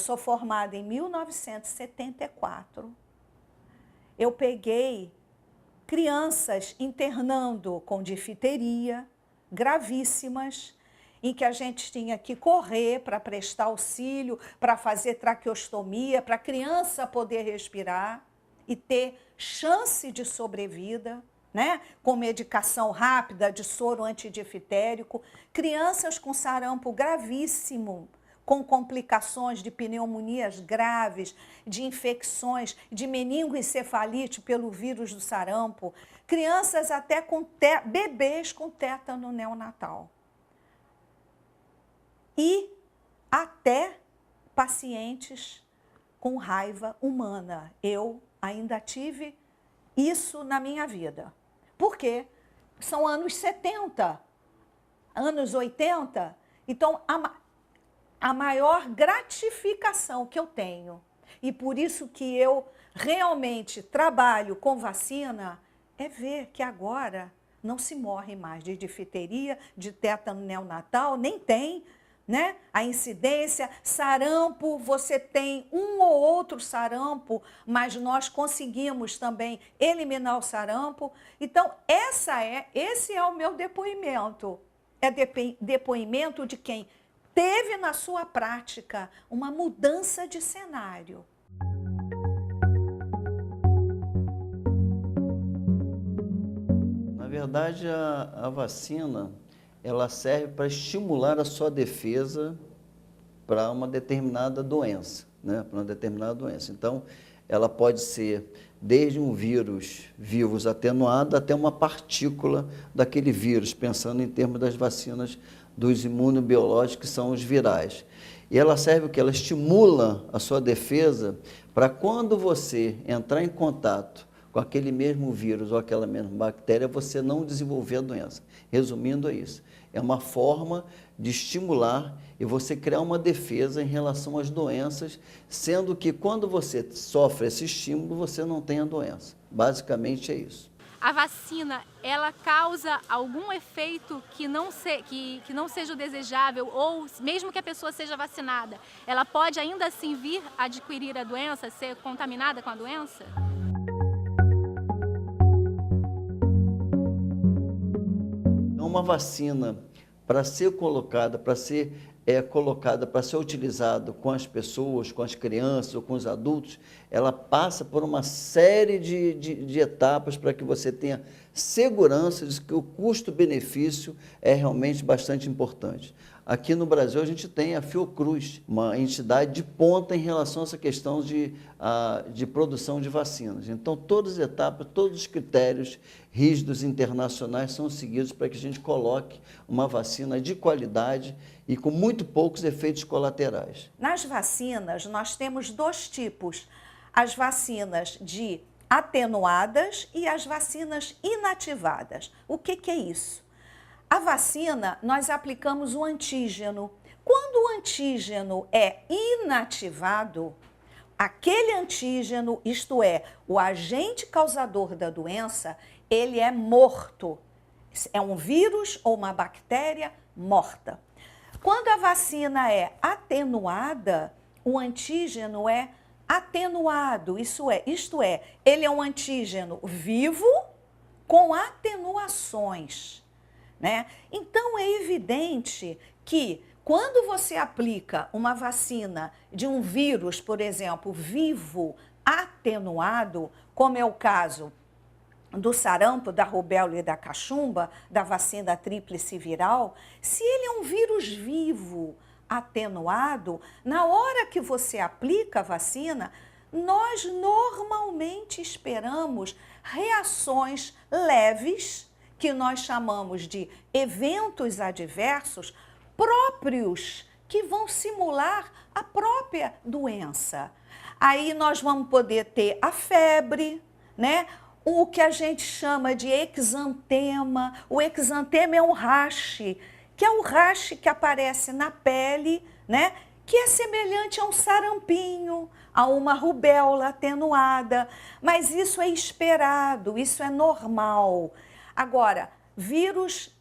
sou formada em 1974. Eu peguei crianças internando com difteria, gravíssimas, em que a gente tinha que correr para prestar auxílio, para fazer traqueostomia, para a criança poder respirar e ter chance de sobrevida, né? Com medicação rápida de soro antidifitérico. Crianças com sarampo gravíssimo, com complicações de pneumonias graves, de infecções, de meningoencefalite pelo vírus do sarampo, crianças até com bebês com tétano neonatal. E até pacientes com raiva humana. Eu ainda tive isso na minha vida. Por quê? São anos 70, anos 80, então a maior gratificação que eu tenho, e por isso que eu realmente trabalho com vacina, é ver que agora não se morre mais de difteria, de tétano neonatal, nem tem, né? A incidência, sarampo, você tem um ou outro sarampo, mas nós conseguimos também eliminar o sarampo. Então, esse é o meu depoimento. É depoimento de quem teve na sua prática uma mudança de cenário. Na verdade, a vacina, ela serve para estimular a sua defesa para uma determinada doença, né? Para uma determinada doença. Então, ela pode ser desde um vírus vivos atenuado até uma partícula daquele vírus, pensando em termos das vacinas dos imunobiológicos, que são os virais. E ela serve o quê? Ela estimula a sua defesa para quando você entrar em contato com aquele mesmo vírus ou aquela mesma bactéria, você não desenvolver a doença. Resumindo, é isso. É uma forma de estimular e você criar uma defesa em relação às doenças, sendo que quando você sofre esse estímulo, você não tem a doença. Basicamente é isso. A vacina, ela causa algum efeito que não seja o desejável, ou mesmo que a pessoa seja vacinada, ela pode ainda assim vir a adquirir a doença, ser contaminada com a doença? Uma vacina, para ser colocada, para ser utilizada com as pessoas, com as crianças ou com os adultos, ela passa por uma série de etapas para que você tenha segurança de que o custo-benefício é realmente bastante importante. Aqui no Brasil a gente tem a Fiocruz, uma entidade de ponta em relação a essa questão de produção de vacinas. Então todas as etapas, todos os critérios rígidos internacionais são seguidos para que a gente coloque uma vacina de qualidade e com muito poucos efeitos colaterais. Nas vacinas nós temos dois tipos, as vacinas de atenuadas e as vacinas inativadas. O que é isso? A vacina, nós aplicamos o antígeno. Quando o antígeno é inativado, aquele antígeno, isto é, o agente causador da doença, ele é morto. É um vírus ou uma bactéria morta. Quando a vacina é atenuada, o antígeno é atenuado, isto é, ele é um antígeno vivo com atenuações, né? Então, é evidente que quando você aplica uma vacina de um vírus, por exemplo, vivo, atenuado, como é o caso do sarampo, da rubéola e da cachumba, da vacina tríplice viral, se ele é um vírus vivo, atenuado, na hora que você aplica a vacina, nós normalmente esperamos reações leves, que nós chamamos de eventos adversos próprios, que vão simular a própria doença. Aí nós vamos poder ter a febre, né? O que a gente chama de exantema. O exantema é um rache, que é o rache que aparece na pele, né? Que é semelhante a um sarampinho, a uma rubéola atenuada. Mas isso é esperado, isso é normal. Agora, vírus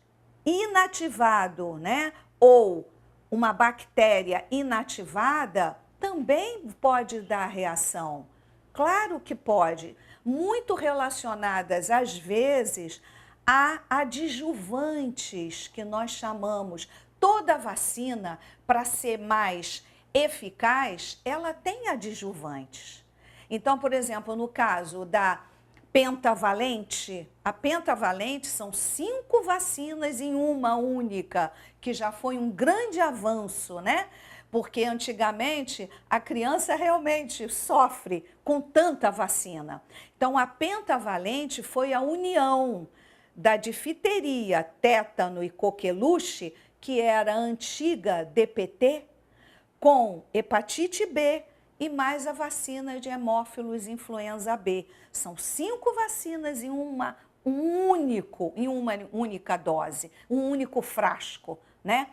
inativado, né? Ou uma bactéria inativada, também pode dar reação. Claro que pode. Muito relacionadas, às vezes, a adjuvantes, que nós chamamos. Toda vacina, para ser mais eficaz, ela tem adjuvantes. Então, por exemplo, no caso da pentavalente, a pentavalente são 5 vacinas em uma única, que já foi um grande avanço, né? Porque antigamente a criança realmente sofre com tanta vacina. Então, a pentavalente foi a união da difteria, tétano e coqueluche, que era a antiga DPT, com hepatite B e mais a vacina de hemófilos influenza B. São 5 vacinas em uma única dose, um único frasco, né?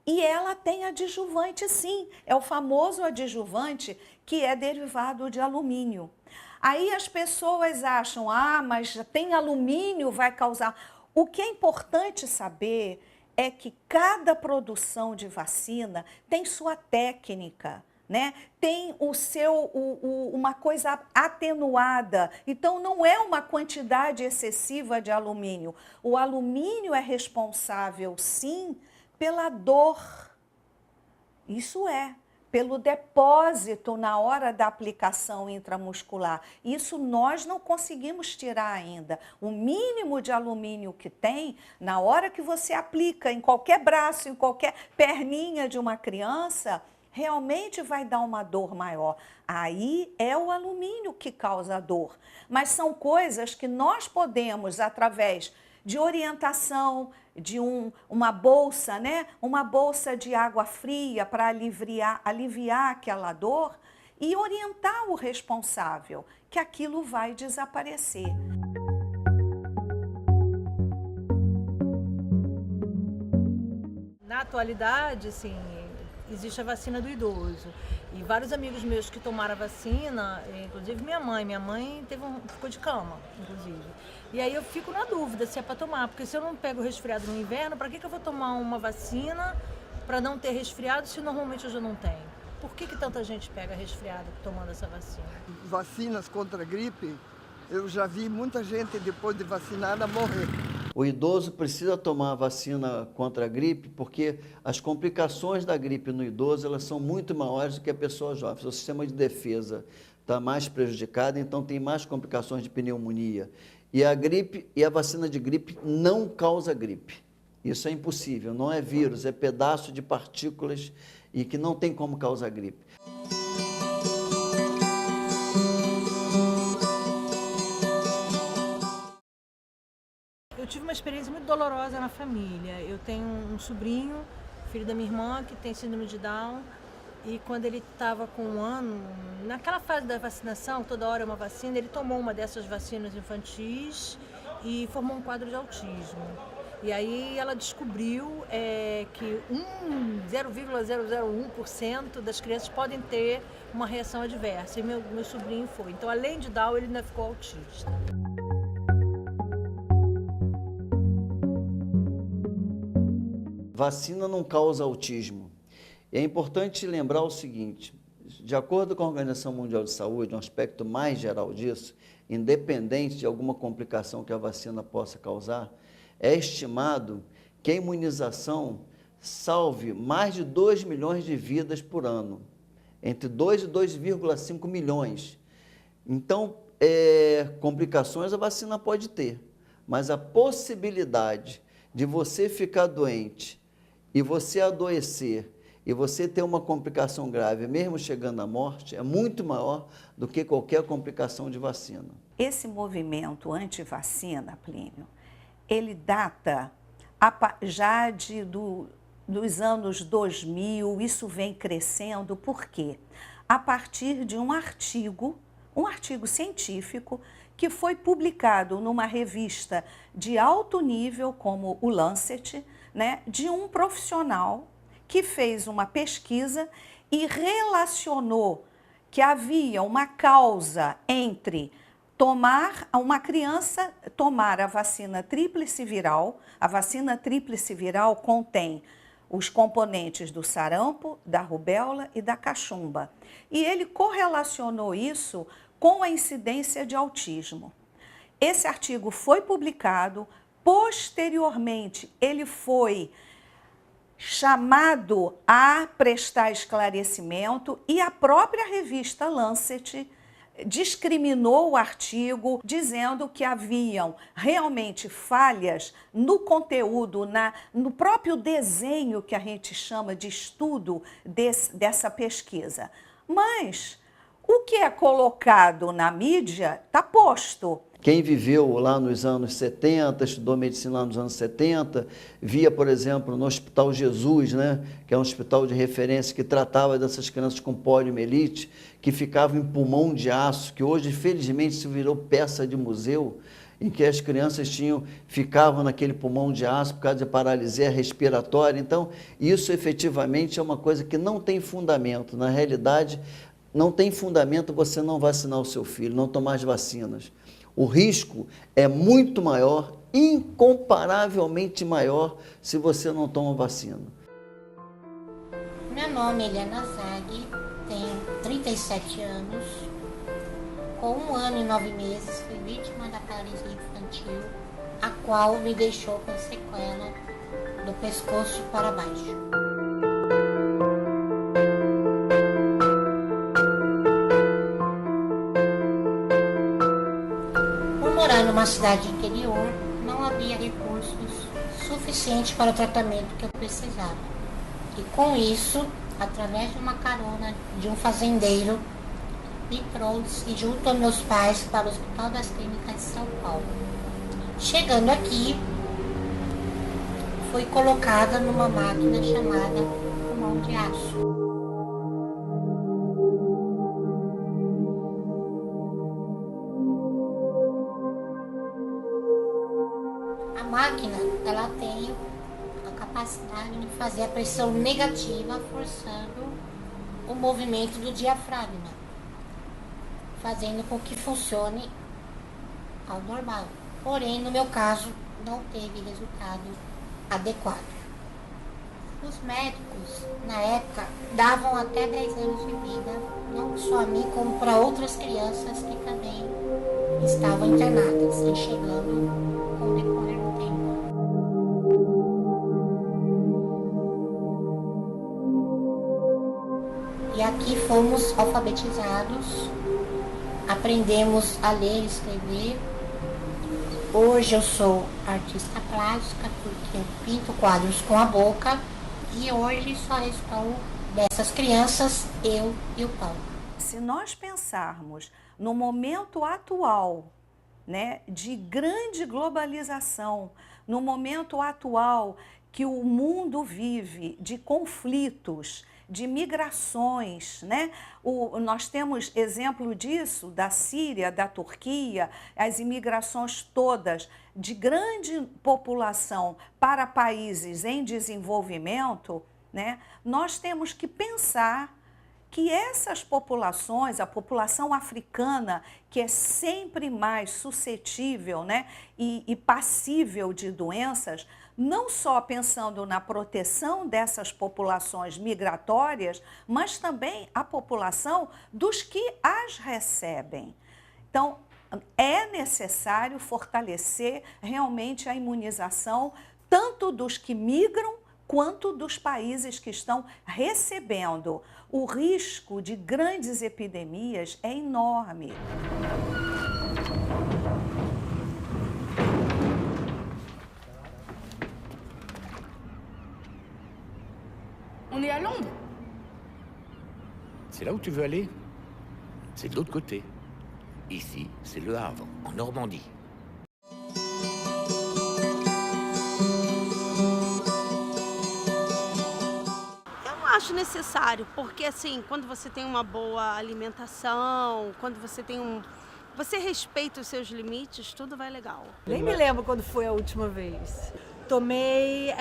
E ela tem adjuvante, sim, é o famoso adjuvante que é derivado de alumínio. Aí as pessoas acham, mas tem alumínio, vai causar... O que é importante saber é que cada produção de vacina tem sua técnica, né? Tem uma coisa atenuada, então não é uma quantidade excessiva de alumínio. O alumínio é responsável, sim, pela dor. Isso é, pelo depósito na hora da aplicação intramuscular. Isso nós não conseguimos tirar ainda. O mínimo de alumínio que tem, na hora que você aplica em qualquer braço, em qualquer perninha de uma criança, realmente vai dar uma dor maior. Aí é o alumínio que causa a dor. Mas são coisas que nós podemos, através de orientação, de uma bolsa, né? Uma bolsa de água fria para aliviar aquela dor e orientar o responsável, que aquilo vai desaparecer. Na atualidade, assim, existe a vacina do idoso. E vários amigos meus que tomaram a vacina, inclusive minha mãe ficou de cama, inclusive. E aí eu fico na dúvida se é para tomar, porque se eu não pego resfriado no inverno, para que eu vou tomar uma vacina para não ter resfriado se normalmente eu já não tenho? Por que tanta gente pega resfriado tomando essa vacina? Vacinas contra a gripe, eu já vi muita gente depois de vacinada morrer. O idoso precisa tomar a vacina contra a gripe porque as complicações da gripe no idoso elas são muito maiores do que a pessoa jovem. O sistema de defesa está mais prejudicado, então tem mais complicações de pneumonia. E a gripe e a vacina de gripe não causa gripe. Isso é impossível, não é vírus, é pedaço de partículas e que não tem como causar gripe. Eu tive uma experiência muito dolorosa na família. Eu tenho um sobrinho, filho da minha irmã, que tem síndrome de Down. E quando ele estava com 1 ano, naquela fase da vacinação, toda hora uma vacina, ele tomou uma dessas vacinas infantis e formou um quadro de autismo. E aí ela descobriu que 0,001% das crianças podem ter uma reação adversa. E meu sobrinho foi. Então, além de Down, ele ainda ficou autista. Vacina não causa autismo. É importante lembrar o seguinte, de acordo com a Organização Mundial de Saúde, um aspecto mais geral disso, independente de alguma complicação que a vacina possa causar, é estimado que a imunização salve mais de 2 milhões de vidas por ano, entre 2 e 2,5 milhões. Então, complicações a vacina pode ter, mas a possibilidade de você ficar doente e você adoecer e você ter uma complicação grave, mesmo chegando à morte, é muito maior do que qualquer complicação de vacina. Esse movimento anti-vacina, Plínio, ele data já dos anos 2000, isso vem crescendo, por quê? A partir de um artigo científico que foi publicado numa revista de alto nível, como o Lancet, né, de um profissional que fez uma pesquisa e relacionou que havia uma causa entre uma criança tomar a vacina tríplice viral. A vacina tríplice viral contém os componentes do sarampo, da rubéola e da cachumba. E ele correlacionou isso com a incidência de autismo. Esse artigo foi publicado, posteriormente ele foi chamado a prestar esclarecimento e a própria revista Lancet discriminou o artigo, dizendo que haviam realmente falhas no conteúdo, no próprio desenho que a gente chama de estudo dessa pesquisa. Mas o que é colocado na mídia está posto. Quem viveu lá nos anos 70, estudou medicina lá nos anos 70, via, por exemplo, no Hospital Jesus, né, que é um hospital de referência que tratava dessas crianças com poliomielite, que ficavam em pulmão de aço, que hoje, felizmente, se virou peça de museu, em que as crianças ficavam naquele pulmão de aço por causa de paralisia respiratória. Então, isso efetivamente é uma coisa que não tem fundamento. Na realidade, não tem fundamento você não vacinar o seu filho, não tomar as vacinas. O risco é muito maior, incomparavelmente maior, se você não toma vacina. Meu nome é Eliana Zag, tenho 37 anos. Com 1 ano e 9 meses, fui vítima da paralisia infantil, a qual me deixou com sequela do pescoço para baixo. Morar numa cidade interior, não havia recursos suficientes para o tratamento que eu precisava. E com isso, através de uma carona de um fazendeiro, me trouxe junto aos meus pais para o Hospital das Clínicas de São Paulo. Chegando aqui, fui colocada numa máquina chamada pulmão de aço. A máquina, ela tem a capacidade de fazer a pressão negativa, forçando o movimento do diafragma, fazendo com que funcione ao normal. Porém, no meu caso, não teve resultado adequado. Os médicos, na época, davam até 10 anos de vida, não só a mim, como para outras crianças que também estavam internadas, enxergando com o decorrer do tempo. E aqui fomos alfabetizados, aprendemos a ler e escrever. Hoje eu sou artista plástica, porque eu pinto quadros com a boca, e hoje só estou dessas crianças, eu e o Paulo. Se nós pensarmos no momento atual, né, de grande globalização, no momento atual que o mundo vive de conflitos, de migrações, né? Nós temos exemplo disso da Síria, da Turquia, as imigrações todas de grande população para países em desenvolvimento, né? Nós temos que pensar que essas populações, a população africana, que é sempre mais suscetível, né, e passível de doenças, não só pensando na proteção dessas populações migratórias, mas também a população dos que as recebem. Então, é necessário fortalecer realmente a imunização, tanto dos que migram, quanto dos países que estão recebendo. O risco de grandes epidemias é enorme. On est à Londres. C'est là où tu veux aller? C'est de l'autre côté. Ici, c'est Le Havre, en Normandie. Eu não acho necessário, porque assim, quando você tem uma boa alimentação, quando você tem você respeita os seus limites, tudo vai legal. Nem me lembro quando foi a última vez. Tomei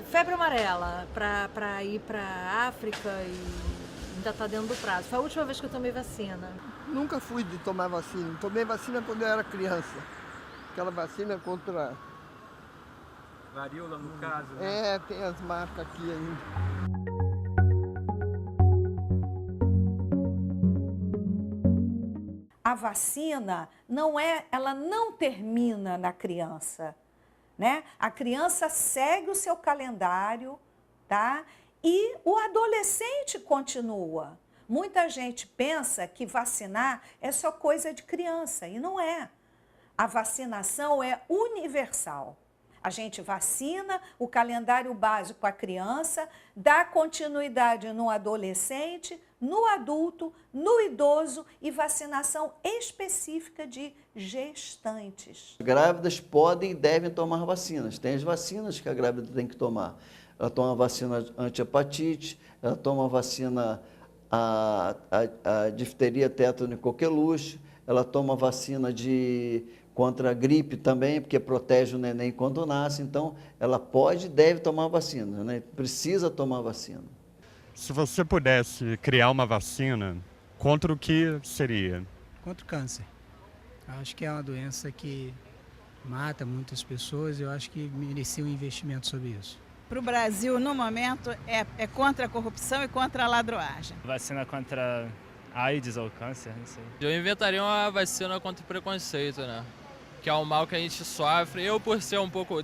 febre amarela para ir para África e ainda está dentro do prazo. Foi a última vez que eu tomei vacina. Nunca fui de tomar vacina. Tomei vacina quando eu era criança. Aquela vacina contra Varíola, no caso, né? É, tem as marcas aqui ainda. A vacina ela não termina na criança, né? A criança segue o seu calendário, tá? E o adolescente continua. Muita gente pensa que vacinar é só coisa de criança, e não é. A vacinação é universal. A gente vacina o calendário básico para a criança, dá continuidade no adolescente, no adulto, no idoso e vacinação específica de gestantes. Grávidas podem e devem tomar vacinas. Tem as vacinas que a grávida tem que tomar. Ela toma a vacina anti-hepatite, ela toma a vacina a difteria, tétano e coqueluche, ela toma a vacina contra a gripe também, porque protege o neném quando nasce. Então, ela pode e deve tomar vacina, né? Precisa tomar vacina. Se você pudesse criar uma vacina, contra o que seria? Contra o câncer. Acho que é uma doença que mata muitas pessoas e eu acho que merecia um investimento sobre isso. Para o Brasil, no momento, é contra a corrupção e contra a ladroagem. Vacina contra AIDS ou câncer, não sei. Eu inventaria uma vacina contra o preconceito, né? Que é um mal que a gente sofre. Eu, por ser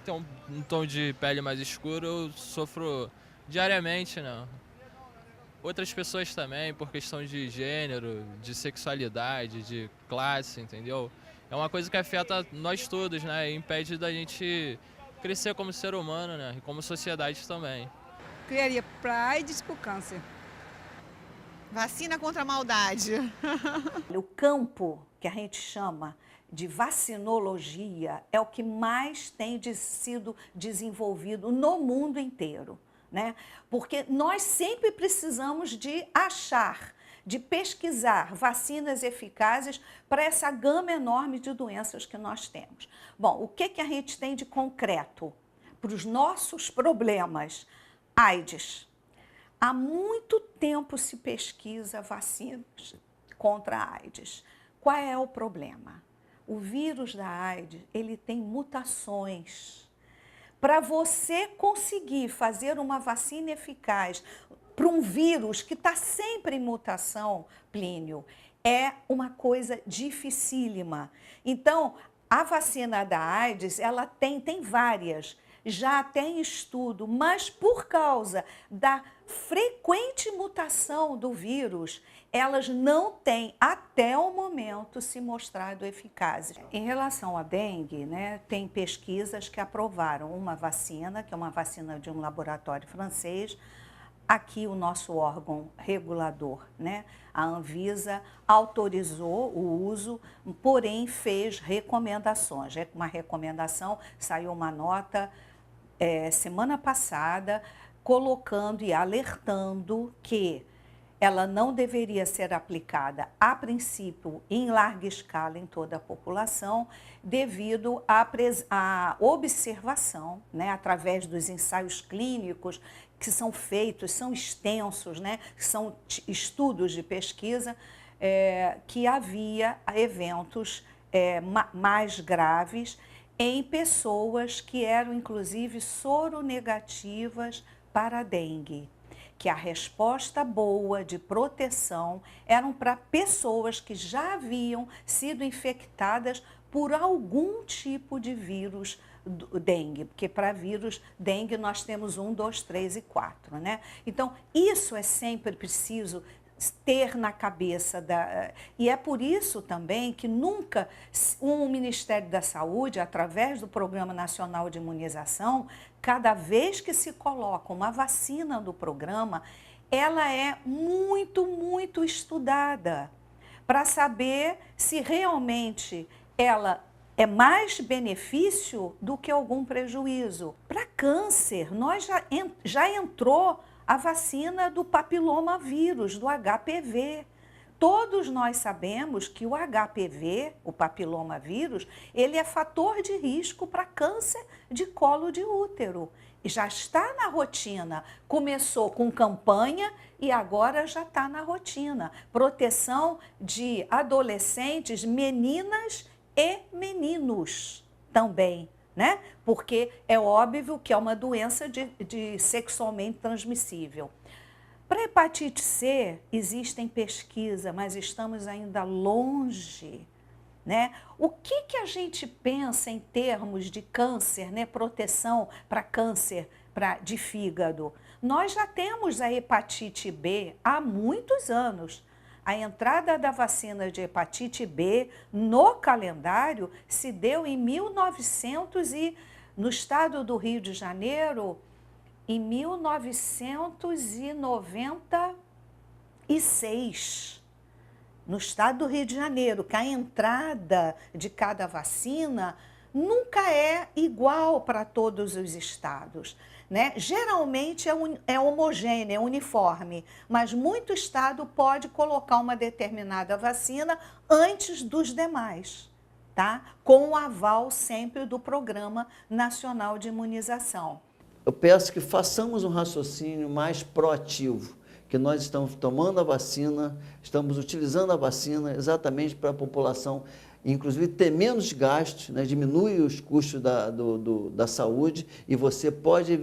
ter um tom de pele mais escuro, eu sofro diariamente, né? Outras pessoas também, por questão de gênero, de sexualidade, de classe, entendeu? É uma coisa que afeta nós todos, né? E impede da gente crescer como ser humano, né? E como sociedade também. Criaria para AIDS e para o câncer. Vacina contra a maldade. O campo que a gente chama de vacinologia é o que mais tem sido desenvolvido no mundo inteiro, né? Porque nós sempre precisamos de achar, de pesquisar vacinas eficazes para essa gama enorme de doenças que nós temos. Bom, o que a gente tem de concreto para os nossos problemas? AIDS. Há muito tempo se pesquisa vacinas contra a AIDS. Qual é o problema? O vírus da AIDS, ele tem mutações. Para você conseguir fazer uma vacina eficaz para um vírus que está sempre em mutação, Plínio, é uma coisa dificílima. Então, a vacina da AIDS, ela tem várias, já tem estudo, mas por causa da frequente mutação do vírus, elas não têm, até o momento, se mostrado eficazes. Em relação à dengue, né, tem pesquisas que aprovaram uma vacina, que é uma vacina de um laboratório francês. Aqui o nosso órgão regulador, né, a Anvisa, autorizou o uso, porém fez recomendações. Uma recomendação, saiu uma nota semana passada, colocando e alertando que ela não deveria ser aplicada, a princípio, em larga escala em toda a população, devido à observação, né, através dos ensaios clínicos que são feitos, são extensos, né, são estudos de pesquisa, que havia eventos mais graves em pessoas que eram, inclusive, soronegativas para a dengue. Que a resposta boa de proteção eram para pessoas que já haviam sido infectadas por algum tipo de vírus dengue, porque para vírus dengue nós temos 1, 2, 3 e 4, né? Então, isso é sempre preciso ter na cabeça e é por isso também que nunca o Ministério da Saúde, através do Programa Nacional de Imunização, cada vez que se coloca uma vacina do programa, ela é muito, muito estudada para saber se realmente ela é mais benefício do que algum prejuízo. Para câncer, já entrou a vacina do papilomavírus, do HPV. Todos nós sabemos que o HPV, o papilomavírus, ele é fator de risco para câncer de colo de útero. E já está na rotina. Começou com campanha e agora já está na rotina. Proteção de adolescentes, meninas e meninos também, né? Porque é óbvio que é uma doença de sexualmente transmissível. Para hepatite C, existem pesquisas, mas estamos ainda longe, né? O que a gente pensa em termos de câncer, né? Proteção para câncer de fígado? Nós já temos a hepatite B há muitos anos. A entrada da vacina de hepatite B no calendário se deu em 1900 e no estado do Rio de Janeiro, em 1996, no estado do Rio de Janeiro, que a entrada de cada vacina nunca é igual para todos os estados, né? Geralmente é homogêneo, é uniforme, mas muito estado pode colocar uma determinada vacina antes dos demais, tá? Com o aval sempre do Programa Nacional de Imunização. Eu peço que façamos um raciocínio mais proativo, que nós estamos tomando a vacina, estamos utilizando a vacina exatamente para a população, inclusive ter menos gastos, né? Diminui os custos da saúde e você pode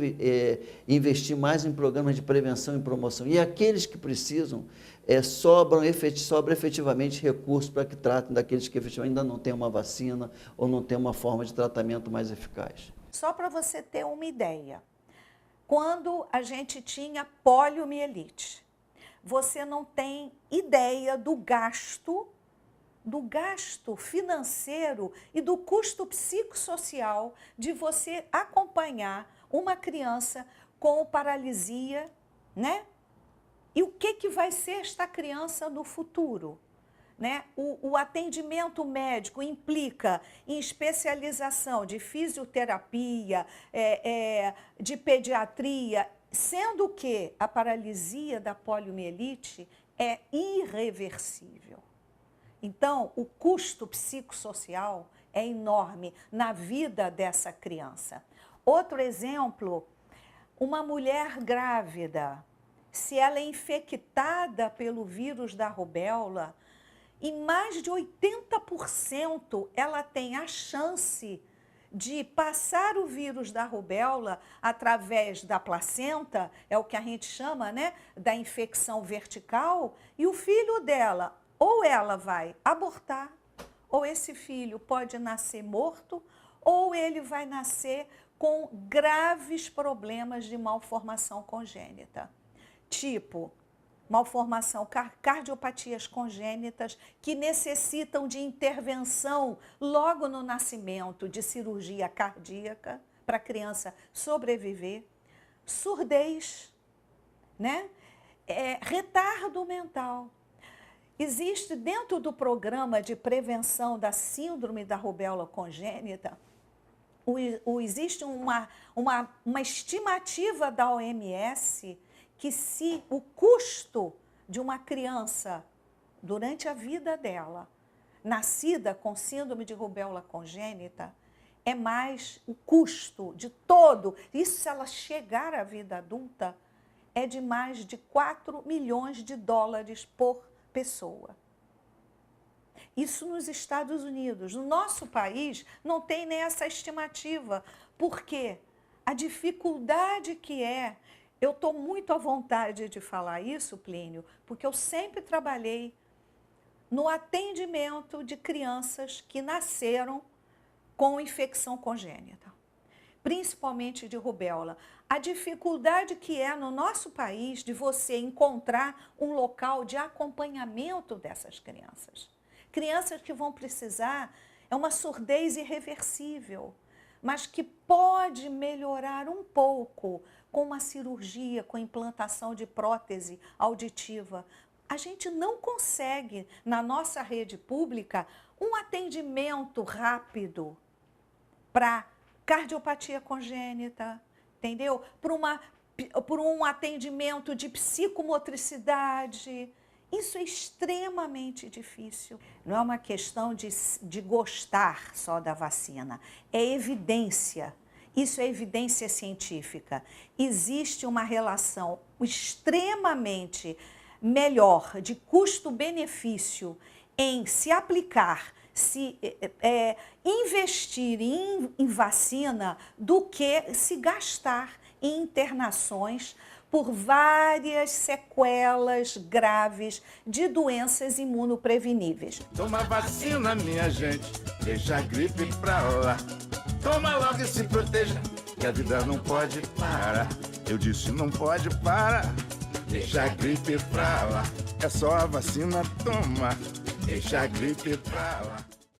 investir mais em programas de prevenção e promoção. E aqueles que precisam, sobra efetivamente recursos para que tratem daqueles que efetivamente ainda não têm uma vacina ou não têm uma forma de tratamento mais eficaz. Só para você ter uma ideia, quando a gente tinha poliomielite, você não tem ideia do gasto financeiro e do custo psicossocial de você acompanhar uma criança com paralisia, né? E o que vai ser esta criança no futuro? Né? O atendimento médico implica em especialização de fisioterapia, de pediatria, sendo que a paralisia da poliomielite é irreversível. Então, o custo psicossocial é enorme na vida dessa criança. Outro exemplo, uma mulher grávida, se ela é infectada pelo vírus da rubéola, em mais de 80% ela tem a chance de passar o vírus da rubéola através da placenta, é o que a gente chama, né, da infecção vertical, e o filho dela, ou ela vai abortar, ou esse filho pode nascer morto, ou ele vai nascer com graves problemas de malformação congênita, tipo malformação, cardiopatias congênitas que necessitam de intervenção logo no nascimento, de cirurgia cardíaca para a criança sobreviver, surdez, né? Retardo mental. Existe dentro do programa de prevenção da síndrome da rubéola congênita, existe uma estimativa da OMS que se o custo de uma criança durante a vida dela, nascida com síndrome de rubéola congênita, é mais o custo de todo, isso se ela chegar à vida adulta, é de mais de 4 milhões de dólares por pessoa. Isso nos Estados Unidos. No nosso país não tem nem essa estimativa, porque a dificuldade que é. Eu estou muito à vontade de falar isso, Plínio, porque eu sempre trabalhei no atendimento de crianças que nasceram com infecção congênita, principalmente de rubéola. A dificuldade que é no nosso país de você encontrar um local de acompanhamento dessas crianças. Crianças que vão precisar, é uma surdez irreversível, mas que pode melhorar um pouco com uma cirurgia, com implantação de prótese auditiva. A gente não consegue, na nossa rede pública, um atendimento rápido para cardiopatia congênita, entendeu? Por um atendimento de psicomotricidade. Isso é extremamente difícil. Não é uma questão de gostar só da vacina, é evidência. Isso é evidência científica. Existe uma relação extremamente melhor de custo-benefício em se aplicar se investir em vacina do que se gastar em internações por várias sequelas graves de doenças imunopreveníveis. Toma vacina, minha gente, deixa a gripe pra lá. Toma logo e se proteja, que a vida não pode parar. Eu disse não pode parar, deixa a gripe pra lá. É só a vacina tomar, deixa a gripe pra lá.